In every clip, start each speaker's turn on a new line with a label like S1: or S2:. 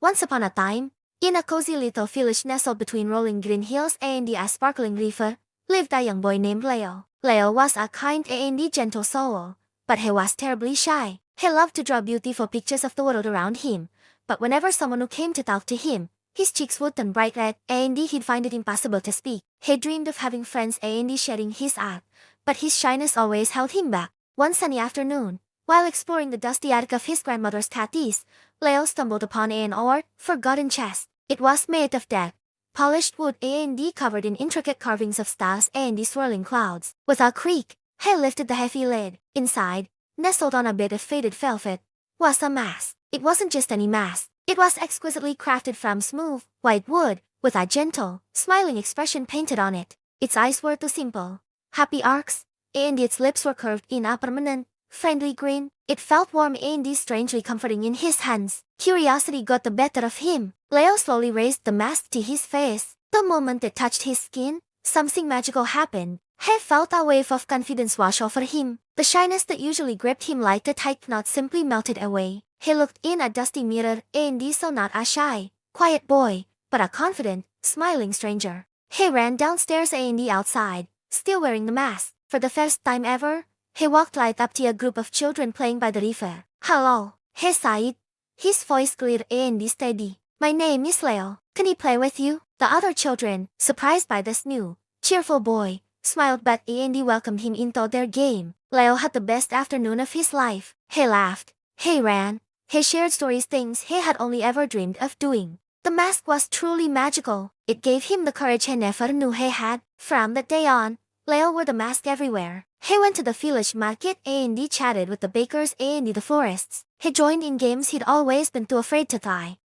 S1: Once upon a time, in a cozy little village nestled between rolling green hills and a sparkling river, lived a young boy named Leo. Leo was a kind and gentle soul, but he was terribly shy. He loved to draw beautiful pictures of the world around him, but whenever someone who came to talk to him, his cheeks would turn bright red and he'd find it impossible to speak. He dreamed of having friends and sharing his art, but his shyness always held him back. One sunny afternoon, while exploring the dusty attic of his grandmother's tatties, Leo stumbled upon an old, forgotten chest. It was made of dead, polished wood and covered in intricate carvings of stars and swirling clouds. With a creak, he lifted the heavy lid. Inside, nestled on a bed of faded velvet, was a mask. It wasn't just any mask. It was exquisitely crafted from smooth, white wood, with a gentle, smiling expression painted on it. Its eyes were two simple, happy arcs, and its lips were curved in a permanent, friendly grin. It felt warm and strangely comforting in his hands. Curiosity got the better of him. Leo slowly raised the mask to his face. The moment it touched his skin, something magical happened. He felt a wave of confidence wash over him. The shyness that usually gripped him like a tight knot simply melted away. He looked in a dusty mirror and saw not a shy, quiet boy, but a confident, smiling stranger. He ran downstairs and outside, still wearing the mask. For the first time ever, he walked right up to a group of children playing by the river. "Hello," he sighed, his voice clear and steady. "My name is Leo. Can he play with you?" The other children, surprised by this new, cheerful boy, smiled but welcomed him into their game. Leo had the best afternoon of his life. He laughed, he ran, he shared stories, things he had only ever dreamed of doing. The mask was truly magical. It gave him the courage he never knew he had. From that day on, Leo wore the mask everywhere. He went to the village market and chatted with the bakers and the florists. He joined in games he'd always been too afraid to try.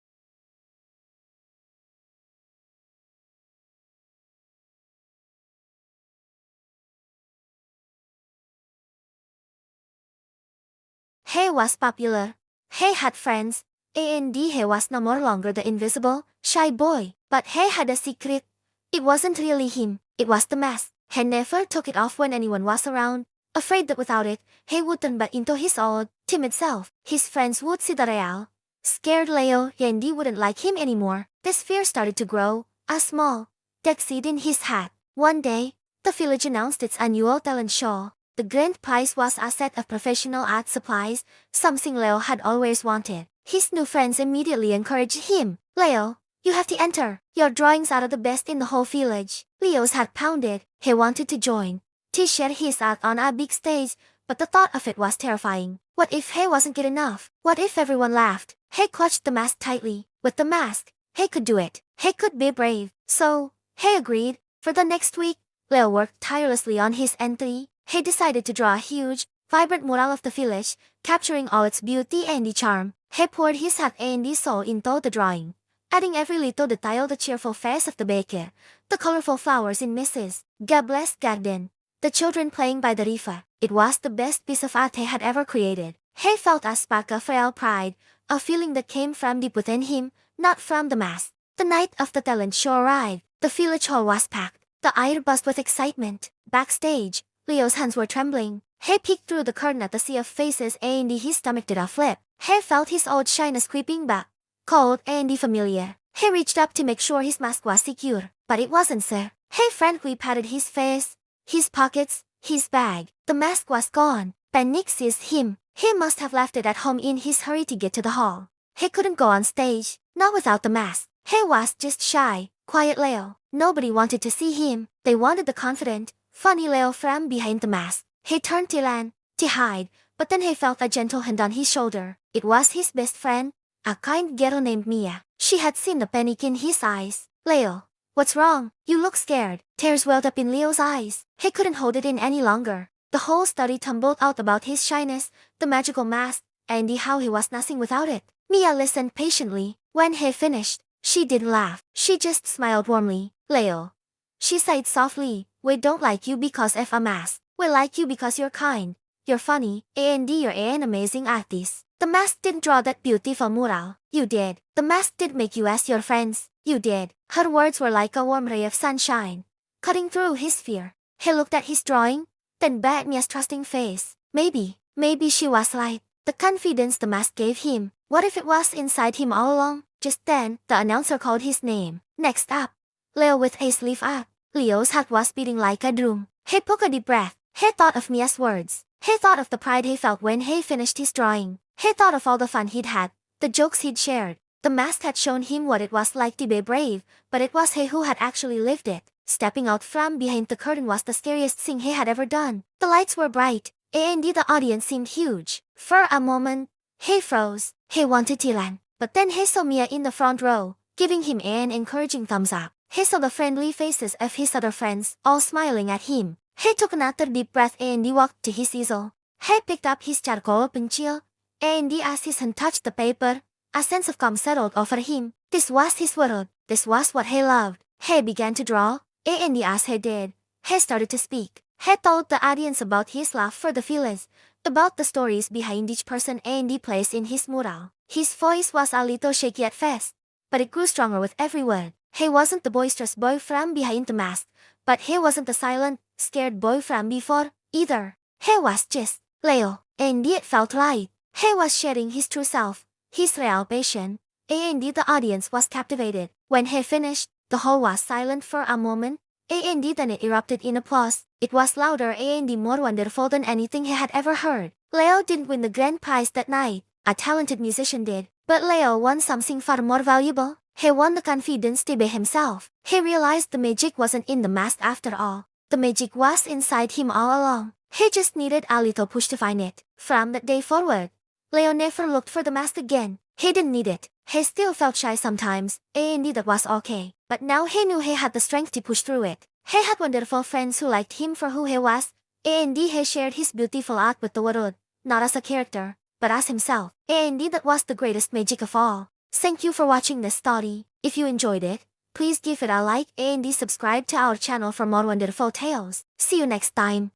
S1: He was popular. He had friends. And he was no more longer the invisible, shy boy. But he had a secret. It wasn't really him. It was the mask. He never took it off when anyone was around, afraid that without it, he would turn back into his old, timid self. His friends would see the real, scared Leo and wouldn't like him anymore. This fear started to grow, a small, dead seed in his hat. One day, the village announced its annual talent show. The grand prize was a set of professional art supplies, something Leo had always wanted. His new friends immediately encouraged him. "Leo, you have to enter. Your drawings are the best in the whole village." Leo's heart pounded. He wanted to join, to share his art on a big stage, but the thought of it was terrifying. What if he wasn't good enough? What if everyone laughed? He clutched the mask tightly. With the mask, he could do it. He could be brave. So, he agreed. For the next week, Leo worked tirelessly on his entry. He decided to draw a huge, vibrant mural of the village, capturing all its beauty and charm. He poured his heart and soul into the drawing, adding every little detail: the cheerful face of the baker, the colorful flowers in Mrs. Gable's garden, the children playing by the river. It was the best piece of art he had ever created. He felt a spark of real pride, a feeling that came from deep within him, not from the mask. The night of the talent show arrived. The village hall was packed. The air buzzed with excitement. Backstage, Leo's hands were trembling. He peeked through the curtain at the sea of faces and his stomach did a flip. He felt his old shyness creeping back, cold and familiar. He reached up to make sure his mask was secure, but it wasn't, sir. He frantically patted his face, his pockets, his bag. The mask was gone. Panic seized him. He must have left it at home in his hurry to get to the hall. He couldn't go on stage, not without the mask. He was just shy, quiet Leo. Nobody wanted to see him. They wanted the confident, funny Leo from behind the mask. He turned to run, to hide, but then he felt a gentle hand on his shoulder. It was his best friend, a kind girl named Mia. She had seen the panic in his eyes. "Leo, what's wrong? You look scared." Tears welled up in Leo's eyes. He couldn't hold it in any longer. The whole story tumbled out about his shyness, the magical mask, and how he was nothing without it. Mia listened patiently. When he finished, she didn't laugh. She just smiled warmly. "Leo," she said softly, "we don't like you because of a mask. We like you because you're kind, you're funny, and you're an amazing artist. The mask didn't draw that beautiful mural. You did. The mask did make you as your friends. You did." Her words were like a warm ray of sunshine, cutting through his fear. He looked at his drawing, then back at Mia's trusting face. Maybe she was right. The confidence the mask gave him, what if it was inside him all along? Just then, the announcer called his name. Next up, Leo with a sleeve up. Leo's heart was beating like a drum. He took a deep breath. He thought of Mia's words. He thought of the pride he felt when he finished his drawing. He thought of all the fun he'd had, the jokes he'd shared. The mask had shown him what it was like to be brave, but it was he who had actually lived it. Stepping out from behind the curtain was the scariest thing he had ever done. The lights were bright, and the audience seemed huge. For a moment, he froze. He wanted to run, but then he saw Mia in the front row, giving him an encouraging thumbs up. He saw the friendly faces of his other friends, all smiling at him. He took another deep breath and walked to his easel. He picked up his charcoal pencil, and as his hand touched the paper, a sense of calm settled over him. This was his world. This was what he loved. He began to draw, and as he did, he started to speak. He told the audience about his love for the village, about the stories behind each person and the place in his mural. His voice was a little shaky at first, but it grew stronger with every word. He wasn't the boisterous boy from behind the mask, but he wasn't the silent, scared boy from before, either. He was just Leo, and it felt right. He was sharing his true self, his real passion, and the audience was captivated. When he finished, the hall was silent for a moment, and then it erupted in applause. It was louder and more wonderful than anything he had ever heard. Leo didn't win the grand prize that night. A talented musician did, but Leo won something far more valuable. He won the confidence to be himself. He realized the magic wasn't in the mask after all. The magic was inside him all along. He just needed a little push to find it. From that day forward, Leo never looked for the mask again. He didn't need it. He still felt shy sometimes, and that was okay. But now he knew he had the strength to push through it. He had wonderful friends who liked him for who he was, and he shared his beautiful art with the world, not as a character, but as himself. And that was the greatest magic of all. Thank you for watching this story. If you enjoyed it, please give it a like and subscribe to our channel for more wonderful tales. See you next time.